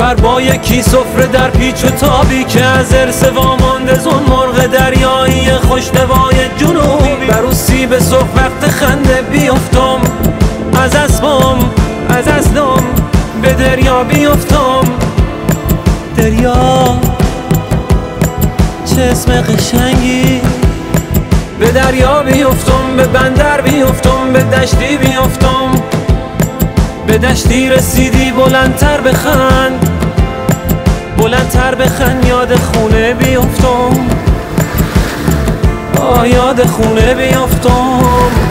سفر با یکی سفره در پیچ و تابی که از ارث وامانده زون مرغ دریایی خوشنوای جنوبی بر او سیب سرخ وقت خنده بیفتم از اسبم به دریا بیفتم. دریا چه اسم قشنگی، به دریا بیفتم، به بندر بیفتم، به دشتی بیفتم، به دشتی رسیدی بلندتر بخند، بلندتر بخند، یاد خونه بیفتم، یاد خونه بیفتم.